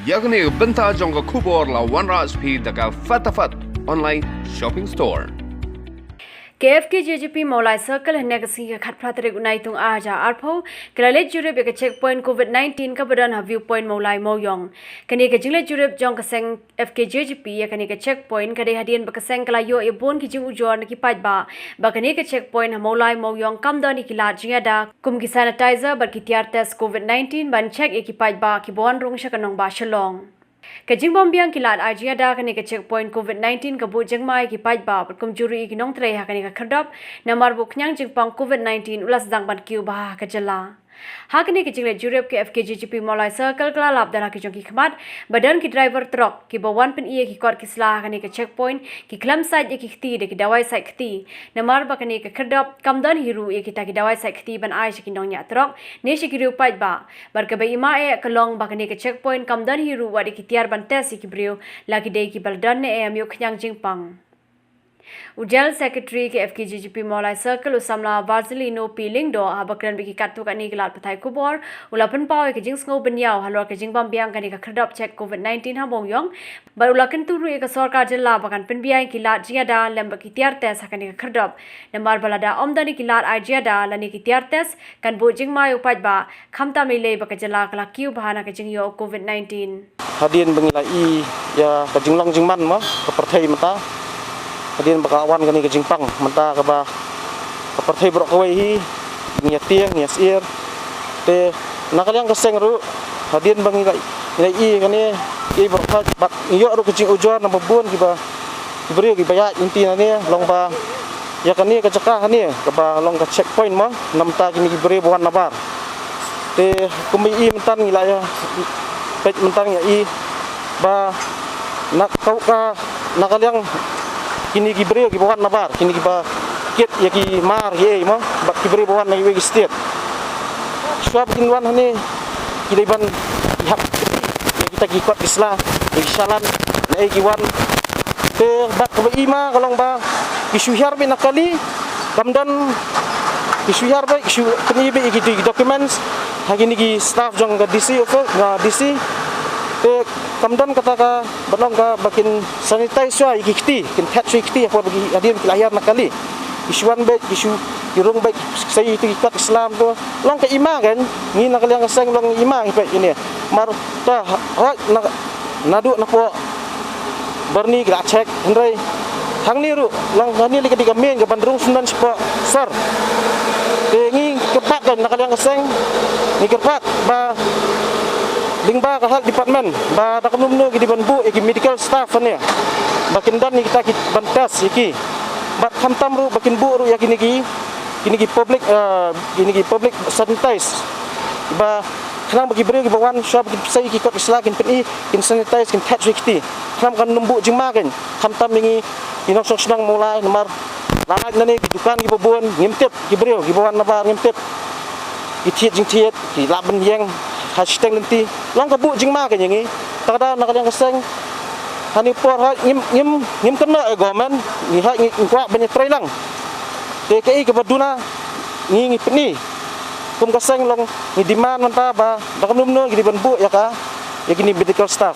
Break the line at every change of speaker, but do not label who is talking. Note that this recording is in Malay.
yakni benta jong kubor la OneRasP daga fatafat online shopping store.
KFK-JGP Maulai Circle Negasi Khat Pratrik Unaitung Aja Arpo Kalalet Jurip Yaka Checkpoint COVID-19 Kabadan Ha Viewpoint Maulai Moyong Kani Ka Jingle Jurip Jong Kaseng FK-JGP Yakani Ka Checkpoint Kade Hadian Bakaseng Kalayo Ibon Kijing Ujuan Nakipad Ba Bakani Ka Checkpoint Ha Maulai Moyong Kamda Nikilat Jingada Kum Ki Sanitizer Barkitiar Test COVID-19 Ban Check Ikipad Ba Kibuan Rung Shakanong Ba Shalong Kajing bombiang kilat ajia da kani ka checkpoint COVID-19 ka bu jengmai ki pait ba kum juri ki nong tre ha kani ka khadap namar bu knyang jingpang COVID-19 ulas dang ban kiu ba ka jala ha kani ki jingle jurep ke FK-JGP Maulai Circle kala lap dala ki jong ki khmat badan ki driver truck ki bawan pen ie ki kot ki sla kani ka checkpoint ki klam side ye ki khti de ki dawai side khti namar ba kani ka khadap kamdan hiru ye ki ta ki dawai side khti ban ai ki nong nya truck ne shi ki ru pait ba bar ka ba ima e kalong ba kani ka checkpoint kamdan hiru wa de ki tiar ban tes ki brio lagi de ki baldan ne em yo knyang jingpang Ujal Secretary ke FK-JGP Maulai Circle usamla Varzilino Piling do habakran biki katu kani kelat patai kubor ulapan pau ke jing sngo benyau halor ke jing bambiang kani ka khadap check COVID-19 ha bongyong bar ulakan turu e ka sarkar jilla bakan penbiai kilat jiada lembak kitiar tes kani ka khadap nambar balada omdani kilat ajiada lani kitiar tes kan bo jing mai upat ba khamta mele baka jilla kala kiu bahana ke jing yo COVID-19
hadian bengilai ya ka jinglang jingman ma ka partai mata hadian bakawan kani ke jingpang menta ka ba kapartai brok kawai hi nya tiang nya sir te nakaliang kaseng ru hadian bangi i kani i brok bat iyo ru kecing ujuan na babun ki ba ibri ki baya inti na ni long ba ya kani ka caka kani ka ba long ka checkpoint ma namta kini ibri buan nabar te kumi i mentan ngilaya pet mentan ya i ba nak kau ka nakaliang kini gibri ki bawan nabar kini giba kit ya ki mar ye mo bak gibri bawan na iwe state swab kinwan hani kileban hak ya kita gikot isla isalan na giwan te bak ba ima kalong ba isuhar bi nakali kamdan isuhar ba isu kini bi iki documents hagini gi staff jong ga DC ga DC te kamdan kata ka balong ka bakin sanitize wa ikiti kin hat ikiti apa bagi hadian lahir nakali isuan baik isu irung baik saya itu ikat Islam tu long ka ima kan ni nakali yang sang long ima ipat ini mar ta nak nadu napo berni gra check hendrai hang ni ru long ni lagi diga men ke bandrung sundan sepa sar te ni kepak kan nakali yang sang ni kepak ba Lingba ka health department ba takamno gi dibanbu iki medical staff ne bakin dan ni kita bantas iki bat khamtam ru bakin bu ru yakini gi public public sanitize ba khnang bagi beri gi bawan shop gi sai gi kot islakin pen kin sanitize kin touch rikti khnam kan numbu jingma kan khamtam ngi inok sok senang mulai nomor lanak nani gi dukan gi babon ngimtep gi beri gi bawan nabar ngimtep gi thiet jing thiet gi laban yang hashtag nanti lang kabu jingma kan yang ni takda nakaliang kaseng hani por ha ngim kena government ni ha ngi kwa banyak try lang TKI ke baduna ngi peni kum kaseng long ni demand manta ba dakamnumno gi dibanbu ya ka ya kini medical staff